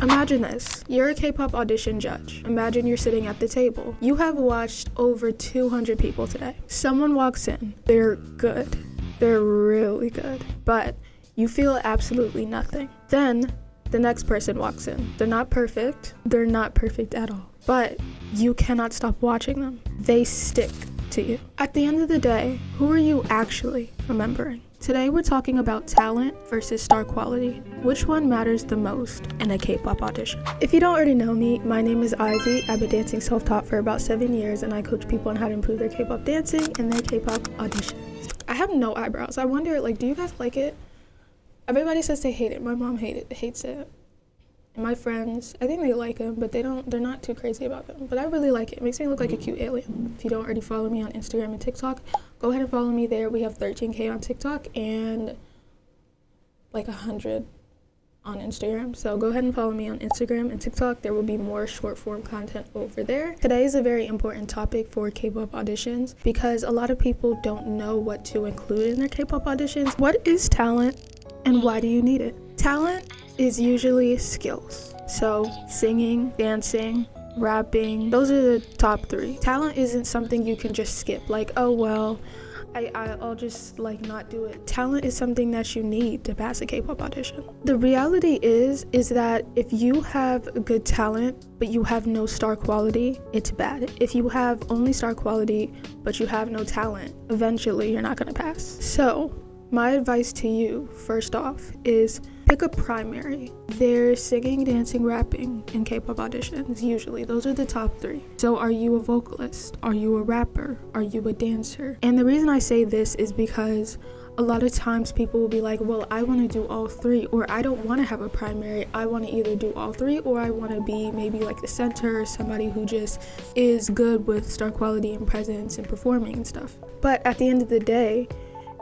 Imagine this. You're a K-pop audition judge. Imagine you're sitting at the table. You have watched over 200 people today. Someone walks in. They're good. They're really good. But you feel absolutely nothing. Then the next person walks in. They're not perfect. They're not perfect at all. But you cannot stop watching them. They stick to you. At the end of the day, who are you actually remembering? Today we're talking about talent versus star quality. Which one matters the most in a K-pop audition? If you don't already know me, my name is ITZY. I've been dancing self-taught for about 7 years, and I coach people on how to improve their K-pop dancing and their K-pop auditions. I have no eyebrows. I wonder, do you guys like it? Everybody says they hate it. My mom hates it. And my friends, I think they like them, but they're not too crazy about them. But I really like it. It makes me look like a cute alien. If you don't already follow me on Instagram and TikTok, go ahead and follow me there. We have 13K on TikTok and 100 on Instagram. So go ahead and follow me on Instagram and TikTok. There will be more short form content over there. Today is a very important topic for K-pop auditions because a lot of people don't know what to include in their K-pop auditions. What is talent and why do you need it? Talent is usually skills. So singing, dancing, rapping, those are the top 3. Talent isn't something you can just skip, I'll just not do it. Talent is something that you need to pass a K-pop audition. The reality is that if you have good talent but you have no star quality, it's bad. If you have only star quality but you have no talent, eventually you're not gonna pass. So my advice to you, first off, is pick a primary. There's singing, dancing, rapping in K-pop auditions, usually. Those are the top 3. So are you a vocalist? Are you a rapper? Are you a dancer? And the reason I say this is because a lot of times people will be like, well, I want to do all 3, or I don't want to have a primary. I want to either do all 3, or I want to be maybe the center, or somebody who just is good with star quality and presence and performing and stuff. But at the end of the day,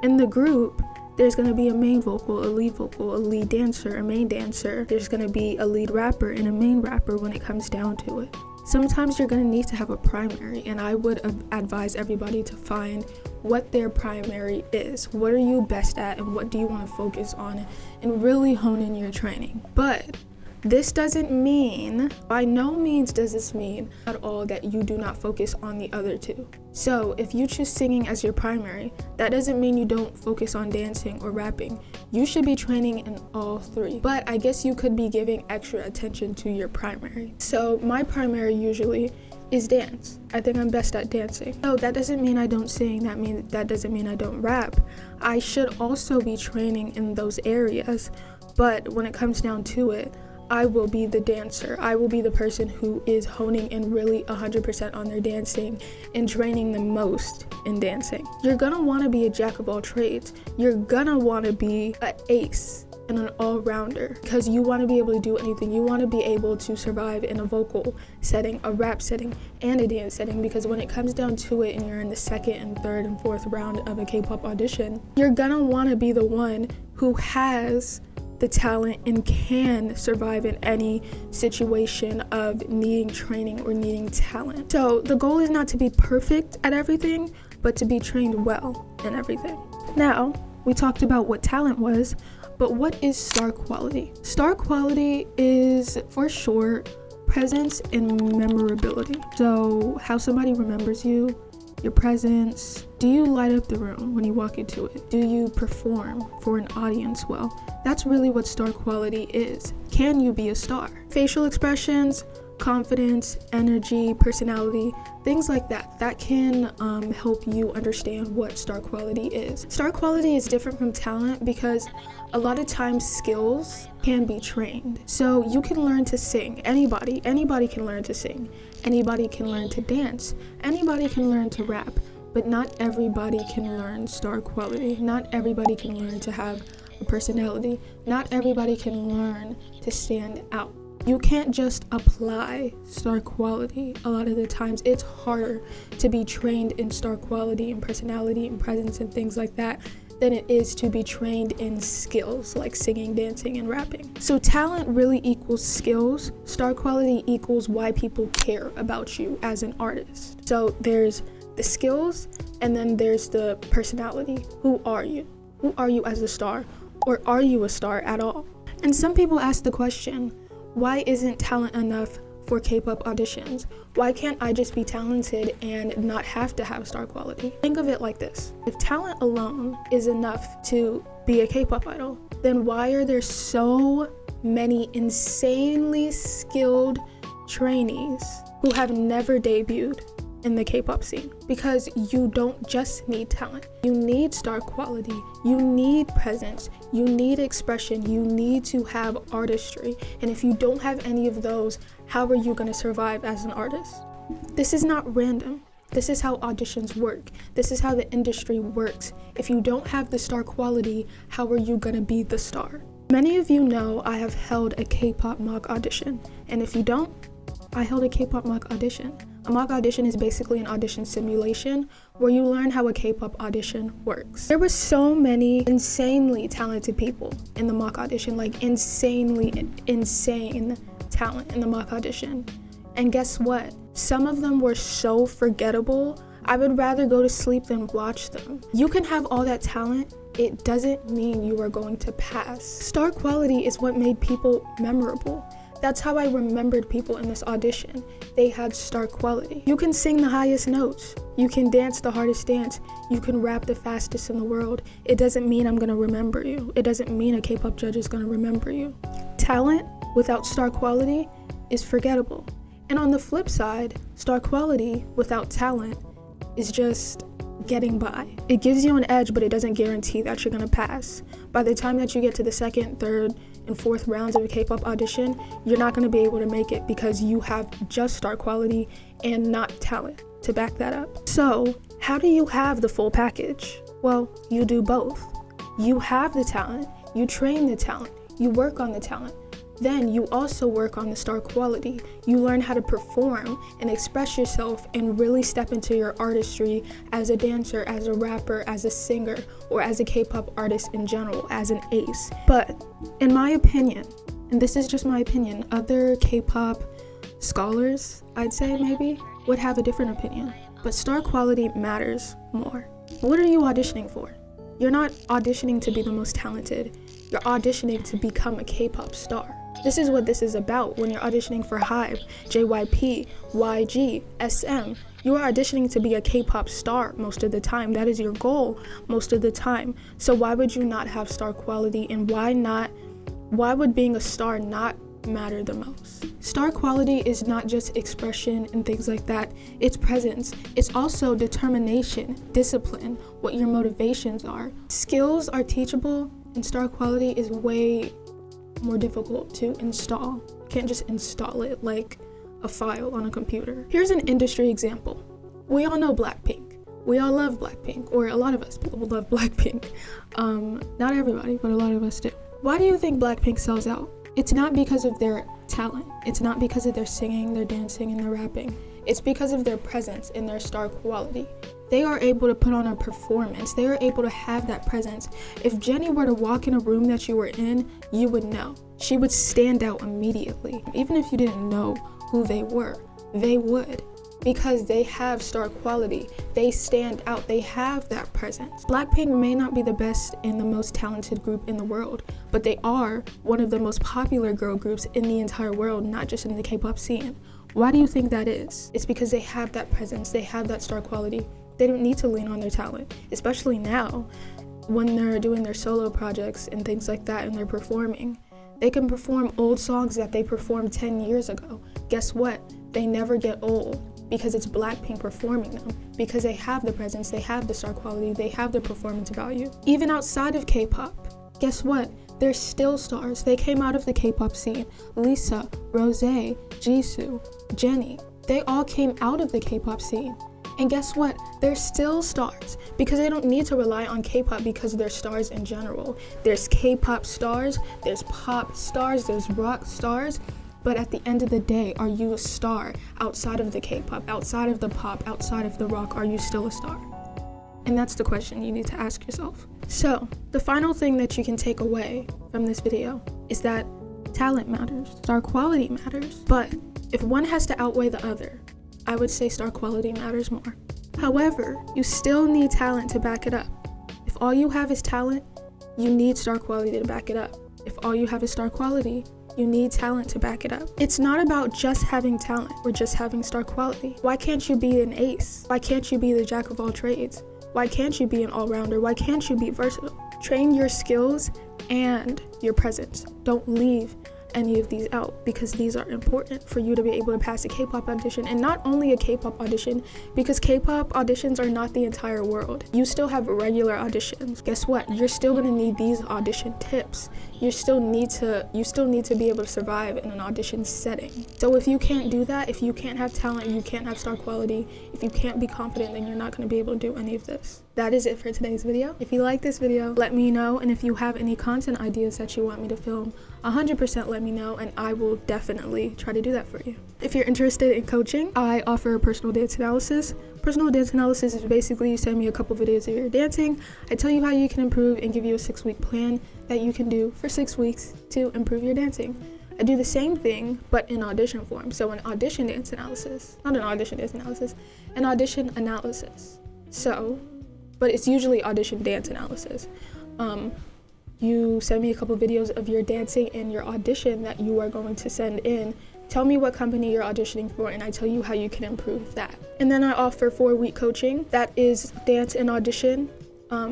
in the group, there's going to be a main vocal, a lead dancer, a main dancer. There's going to be a lead rapper and a main rapper when it comes down to it. Sometimes you're going to need to have a primary, and I would advise everybody to find what their primary is. What are you best at, and what do you want to focus on, and really hone in your training. But this doesn't mean, by no means does this mean at all that you do not focus on the other 2. So if you choose singing as your primary, that doesn't mean you don't focus on dancing or rapping. You should be training in all 3. But I guess you could be giving extra attention to your primary. So my primary usually is dance. I think I'm best at dancing. So that doesn't mean I don't sing, that doesn't mean I don't rap. I should also be training in those areas, but when it comes down to it, I will be the dancer. I will be the person who is honing in really 100% on their dancing and training the most in dancing. You're gonna wanna be a jack of all trades. You're gonna wanna be an ace and an all-rounder because you wanna be able to do anything. You wanna be able to survive in a vocal setting, a rap setting, and a dance setting, because when it comes down to it and you're in the 2nd and 3rd and 4th round of a K-pop audition, you're gonna wanna be the one who has the talent and can survive in any situation of needing training or needing talent. So the goal is not to be perfect at everything, but to be trained well in everything. Now, we talked about what talent was, but what is star quality? Star quality is, for short, presence and memorability. So how somebody remembers you, your presence. Do you light up the room when you walk into it? Do you perform for an audience well? That's really what star quality is. Can you be a star? Facial expressions, confidence, energy, personality, things like that can help you understand what star quality is. Star quality is different from talent because a lot of times skills can be trained. So you can learn to sing. Anybody can learn to sing. Anybody can learn to dance. Anybody can learn to rap. But not everybody can learn star quality. Not everybody can learn to have a personality. Not everybody can learn to stand out. You can't just apply star quality. A lot of the times it's harder to be trained in star quality and personality and presence and things like that than it is to be trained in skills like singing, dancing, and rapping. So talent really equals skills. Star quality equals why people care about you as an artist. So there's the skills, and then there's the personality. Who are you? Who are you as a star? Or are you a star at all? And some people ask the question, Why isn't talent enough for K-pop auditions? Why can't I just be talented and not have to have star quality? Think of it like this. If talent alone is enough to be a K-pop idol, then why are there so many insanely skilled trainees who have never debuted in the K-pop scene? Because you don't just need talent. You need star quality. You need presence. You need expression. You need to have artistry. And if you don't have any of those, how are you going to survive as an artist? This is not random. This is how auditions work. This is how the industry works. If you don't have the star quality, how are you going to be the star? Many of you know I have held a K-pop mock audition. And if you don't, I held a K-pop mock audition. A mock audition is basically an audition simulation where you learn how a K-pop audition works. There were so many insanely talented people in the mock audition, like insanely insane talent in the mock audition. And guess what? Some of them were so forgettable, I would rather go to sleep than watch them. You can have all that talent, it doesn't mean you are going to pass. Star quality is what made people memorable. That's how I remembered people in this audition. They had star quality. You can sing the highest notes. You can dance the hardest dance. You can rap the fastest in the world. It doesn't mean I'm gonna remember you. It doesn't mean a K-pop judge is gonna remember you. Talent without star quality is forgettable. And on the flip side, star quality without talent is just getting by. It gives you an edge, but it doesn't guarantee that you're gonna pass. By the time that you get to the second, third, and fourth rounds of a K-pop audition, you're not gonna be able to make it because you have just star quality and not talent to back that up. So, how do you have the full package? Well, you do both. You have the talent, you train the talent, you work on the talent. Then you also work on the star quality. You learn how to perform and express yourself and really step into your artistry as a dancer, as a rapper, as a singer, or as a K-pop artist in general, as an ace. But in my opinion, and this is just my opinion, other K-pop scholars, I'd say maybe, would have a different opinion. But star quality matters more. What are you auditioning for? You're not auditioning to be the most talented. You're auditioning to become a K-pop star. This is what this is about when you're auditioning for HYBE, JYP, YG, SM. You are auditioning to be a K-pop star most of the time. That is your goal most of the time. So why would you not have star quality, and why would being a star not matter the most? Star quality is not just expression and things like that. It's presence. It's also determination, discipline, what your motivations are. Skills are teachable, and star quality is way more difficult to install. You can't just install it like a file on a computer. Here's an industry example. We all know Blackpink. We all love Blackpink, or a lot of us people love Blackpink. Not everybody, but a lot of us do. Why do you think Blackpink sells out? It's not because of their talent. It's not because of their singing, their dancing, and their rapping. It's because of their presence and their star quality. They are able to put on a performance. They are able to have that presence. If Jennie were to walk in a room that you were in, you would know. She would stand out immediately. Even if you didn't know who they were, they would. Because they have star quality. They stand out. They have that presence. Blackpink may not be the best and the most talented group in the world, but they are one of the most popular girl groups in the entire world, not just in the K-pop scene. Why do you think that is? It's because they have that presence. They have that star quality. They don't need to lean on their talent, especially now when they're doing their solo projects and things like that and they're performing. They can perform old songs that they performed 10 years ago. Guess what? They never get old because it's Blackpink performing them, because they have the presence, they have the star quality, they have the performance value. Even outside of K-pop, guess what? They're still stars. They came out of the K-pop scene. Lisa, Rosé, Jisoo, Jennie, they all came out of the K-pop scene. And guess what? They're still stars because they don't need to rely on K-pop because they're stars in general. There's K-pop stars, there's pop stars, there's rock stars. But at the end of the day, are you a star outside of the K-pop, outside of the pop, outside of the rock? Are you still a star? And that's the question you need to ask yourself. So the final thing that you can take away from this video is that talent matters, star quality matters, but if one has to outweigh the other, I would say star quality matters more. However, you still need talent to back it up. If all you have is talent, you need star quality to back it up. If all you have is star quality, You need talent to back it up. It's not about just having talent or just having star quality. Why can't you be an ace? Why can't you be the jack of all trades? Why can't you be an all-rounder? Why can't you be versatile? Train your skills and your presence. Don't leave any of these out, because these are important for you to be able to pass a K-pop audition. And not only a K-pop audition, because K-pop auditions are not the entire world. You still have regular auditions. Guess what? You're still gonna need these audition tips. You still need to be able to survive in an audition setting. So if you can't do that, if you can't have talent, you can't have star quality, if you can't be confident, then you're not gonna be able to do any of this. That is it for today's video. If you like this video, let me know, and if you have any content ideas that you want me to film, 100% let me know, and I will definitely try to do that for you. If you're interested in coaching, I offer personal dance analysis. Personal dance analysis is basically you send me a couple videos of your dancing, I tell you how you can improve, and give you a 6-week plan that you can do for 6 weeks to improve your dancing. I do the same thing, but in audition form. So an audition dance analysis, not an audition dance analysis, an audition analysis. So, but it's usually audition dance analysis. You send me a couple videos of your dancing and your audition that you are going to send in. Tell me what company you're auditioning for, and I tell you how you can improve that. And then I offer 4-week coaching that is dance and audition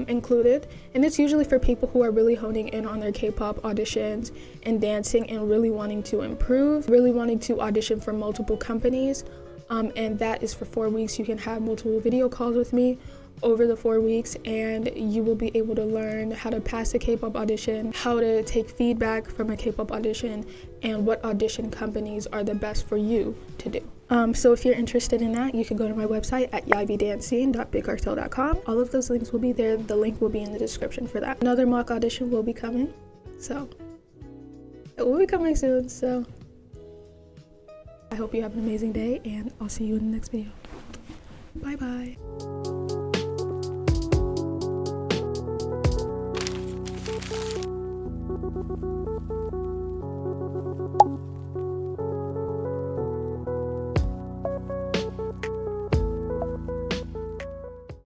included, and it's usually for people who are really honing in on their K-pop auditions and dancing and really wanting to improve, really wanting to audition for multiple companies, and that is for 4 weeks. You can have multiple video calls with me over the 4 weeks, and you will be able to learn how to pass a K-pop audition, how to take feedback from a K-pop audition, and what audition companies are the best for you to do. So if you're interested in that, you can go to my website at yvdancing.bigcartel.com. All of those links will be there. The link will be in the description for that. Another mock audition will be coming, so it will be coming soon. So I hope you have an amazing day, and I'll see you in the next video. Bye bye.